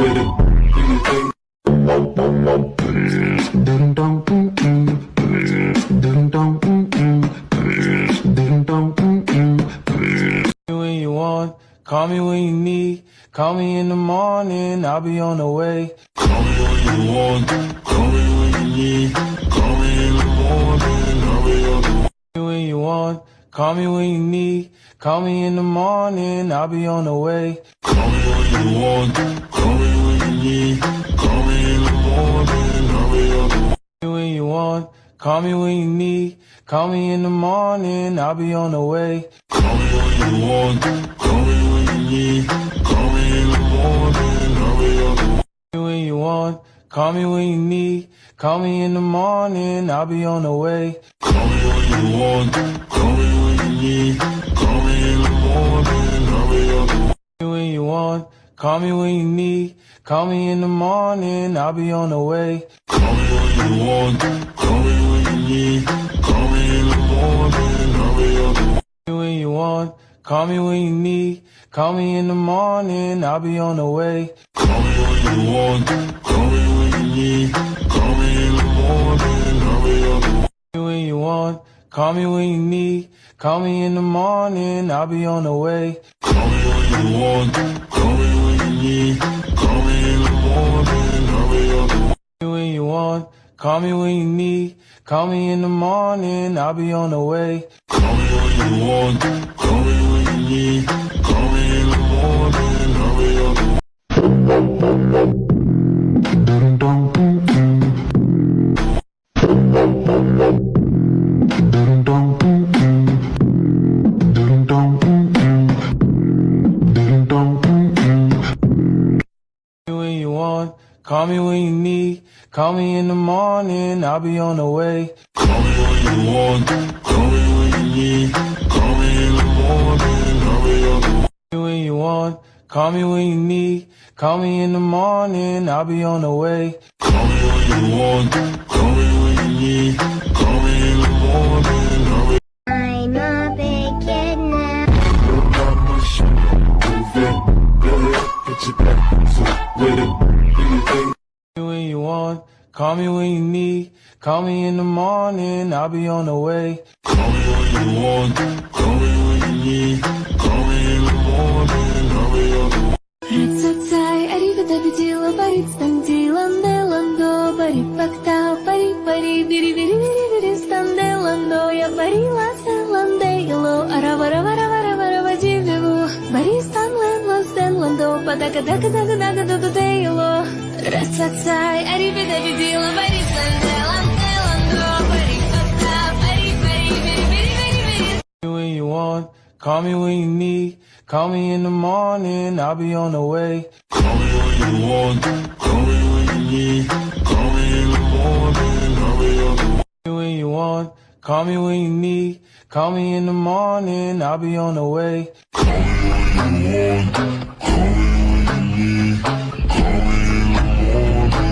with it. Do you think? When you want, call me when you need. Call me in the morning, I'll be on the way. Call me when you want, call me when you need. Call me in the morning, I'll be on the way. When you want, call me when you need. Call me in the morning, I'll be on the way. Call me when you want, call me when you need. Call me in the morning, I'll be on the way. When you want, call me when you need. Call me in the morning, I'll be on the way. Call me when you want, call me when you need. Call me in the morning, I'll be on the way. When you want, call me when you need. Call me in the morning, I'll be on the way. Call me when you want, call me when you need. Call me in the morning, I'll be on the way. When you want, call me when you need. Call me in the morning, I'll be on the way. Call me when you want, call me when you need. Call me in the morning, I'll be on the way. When you want, call me when you need. Call me in the morning, I'll be on the way. Call me when you want, call me when you need. Call me in the morning, I'll be on the way. When you want, call me when you need. Call me in the morning, I'll be on the way. Call me when you want, call me when you need. Call me in the morning, I'll be on the way. When you want, call me when you need. Call me in the morning, I'll be on the way. Call me when you want, call me when you need. Call me in the morning, I'll be on the way. When you want, call me when you need. Call me in the morning, I'll be on the way. Call me when you want, call me when you need. Call me in the morning, I'll be on the way. When you want, call me when you need. Call me in the morning, I'll be on the way. Call me when you want, call me when you need. Call me in the morning, I'll be. I'm a big kid now. Your mama should move it. Go ahead, get your back so with it. Do you think? When you want, call me when you need. Call me in the morning, I'll be on the way. Call me when you want, call me when you need. Call me in the morning, I'll be on the way. Рацацай, аривида бедила, барит станди, ландо, барит фактау, пари, бири, станде, ландо, я барила, ланде, ело, арава, дививу, бари, стен, ландо, падака, дуда, ело. Рацацай, аривида бедила, барит станди, ландо, барит фактау, пари, бири. When you want, call me when you need. Call me in the morning, I'll be on the way. Call me when you want, call me when you need. Call me in the morning, I'll be on the way. When you want, call me when you need. Call me in the morning, I'll be on the way. Call me when you want, call me when you need. Call me in the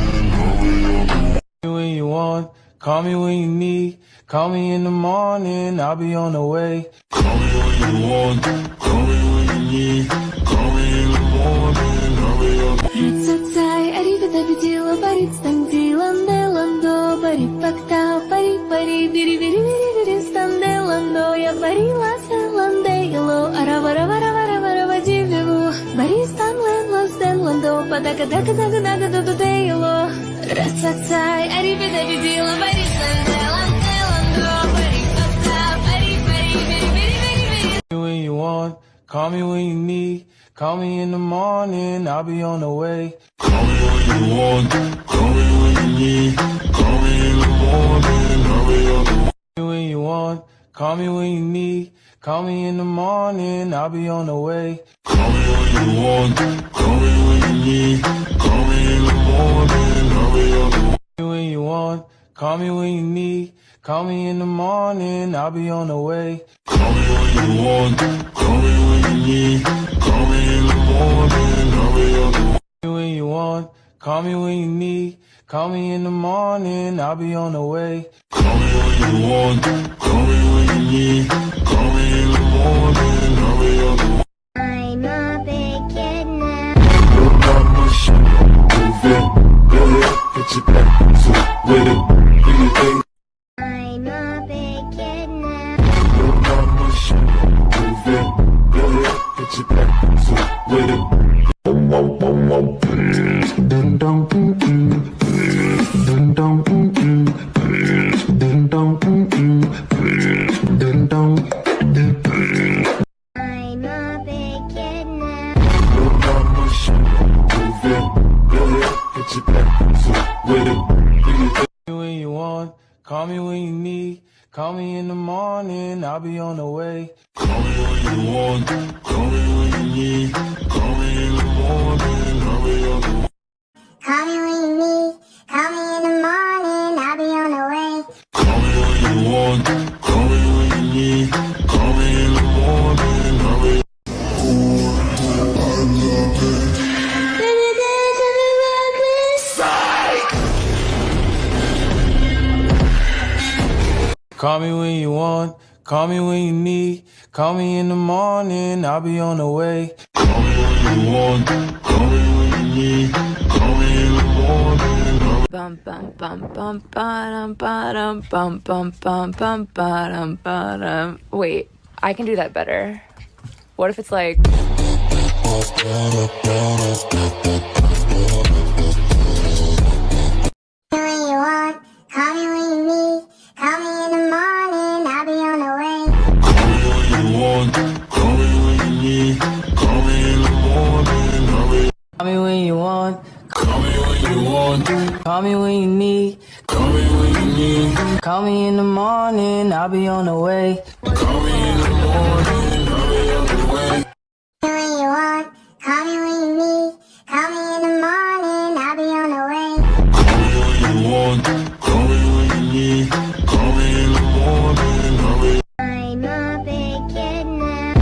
morning, I'll be on the way. When you want, call me when you need. Call me in the morning, I'll be on the way. Call me when you want, call me when you need. Call me in the morning, I'll be on the way. Рацацай, аривида бедила, барит станди, ландо, барит фактау, пари, бири, станде, ландо, я барила, ланде, ело, арава, дививу, бари, стен, ландо, падака, дуда, ело. Рацацай, аривида бедила, барит станди, ландо, барит фактау, пари, бири. When you want, call me when you need. Call me in the morning, I'll be on the way. Call me when you want, call me when you need. Call me in the morning, I'll be on the way. When you want, call me when you need. Call me in the morning, I'll be on the way. Call me when you want, call me when you need. Call me in the morning, I'll be on the way. When you want, call me when you need. Call me in the morning, I'll be on the way. Call me when you want, call me when you need. Call me in the morning, I'll be on the way. When you want, call me when you need. Call me in the morning, I'll be on the way. Call me when you want, call me when you need. Call me in the morning, I'll be on the way. I'm a big kid now. Your mama should call me when you need. Call me in the morning, I'll be on the way. Call me when you want, call me when you need. Call me in the morning, I'll be on the way. Call me when you need. Call me in the morning, I'll be on the way. Call me when you want, call me when you need. Call me in the morning, I'll be. Call me when you want, call me when you need. Call me in the morning, I'll be on the way. Call me when you want, call me when you need. Call me in the morning, I'll be. Bum bum bum bum bum bum bum bum bum bum bum bum. Wait, I can do that better. What if it's like? When you want, call me when you need. Call me in the morning, I'll be on the way. Call me when you want, call me when you need. Call me in the morning, I'll be. Call me when you want, Call me when you want, call me when you need. call me when you need. Call me in the morning, I'll be on the way. Call me in the morning, I'll be on the way. When you want, call me when you need. Call me in the morning, I'll be on the way. Call me when you want, call me when you need. Call me in the morning, I'll be. I'm a big kid now.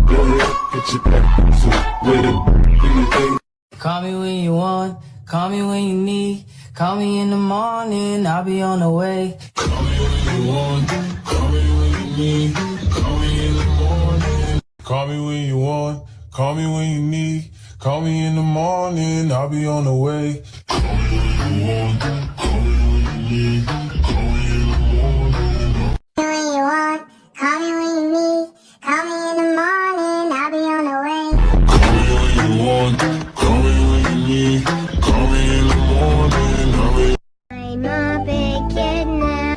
Go ahead, get your back to with it. Do your thing. Call me when you want, call me when you need. Call me in the morning, I'll be on the way. Call me when you want, call me when you need. Call me in the morning. Call me when you want, call me when you need. Call me in the morning, I'll be on the way. Call me when you want, call me when you need. Call me in the morning. When you want, call me when you need. Call me in the morning, I'll be on the way. Call me when you want, call me when you need. Call me in the morning, I'll be. I'm a big kid now.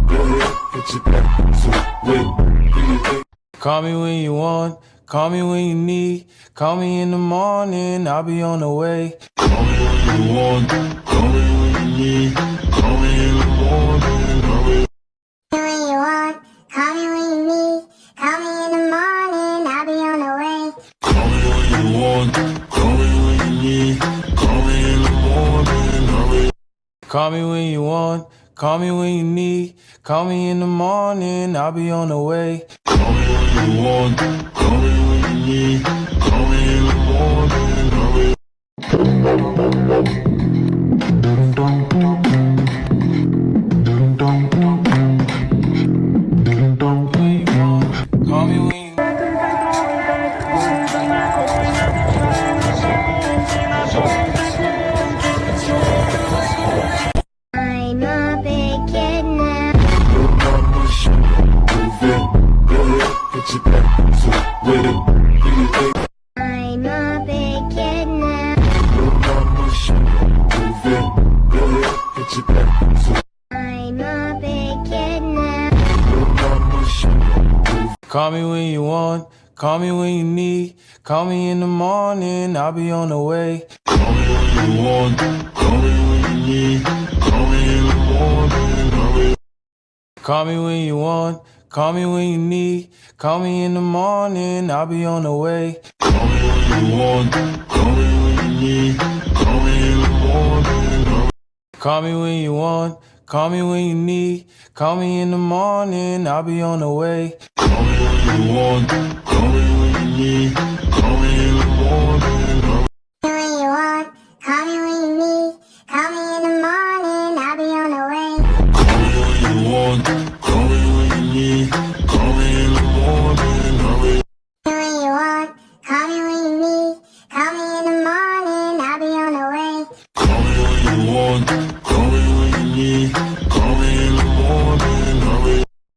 Go ahead, get your back to with it. Do your thing. Call me when you want, call me when you need. Call me in the morning, I'll be on the way. Call me when you want, call me when you need. Call me in the morning, I'll be. When you want, call me when you need. Call me in the morning, I'll be on the way. Call me when you want, call me when you need. Call me in the morning, I'll be. Call me when you want, call me when you need. Call me in the morning, I'll be on the way. Call me when you want, call me when you need. Call me in the morning, I'll be. Call me when you I'm a big kid now. Go ahead, get your back to with it. Do your thing. I'm a big kid now. Go ahead, get your back to. I'm a big kid now. call me when you want, call me when you need. Call me in the morning, I'll be on the way. Call me when you want, call me when you need. Call me in the morning, I'll be. Call me when you want, call me when you need. Call me in the morning, I'll be on the way. Call me when you want, call me when you need. Call me in the morning, I'll be. Call me when you want, call me when you need. Call me in the morning, I'll be on the way. Call me when you want, call me when you need. Call me in the morning, I'll be. When you want, call me when you need. Call me in the morning, I'll be on the way. Call me when you want, call me when you need. Call me in the morning, I'll be. When you want, call me when you need. Call me in the morning, I'll be on the way. Call me when you want,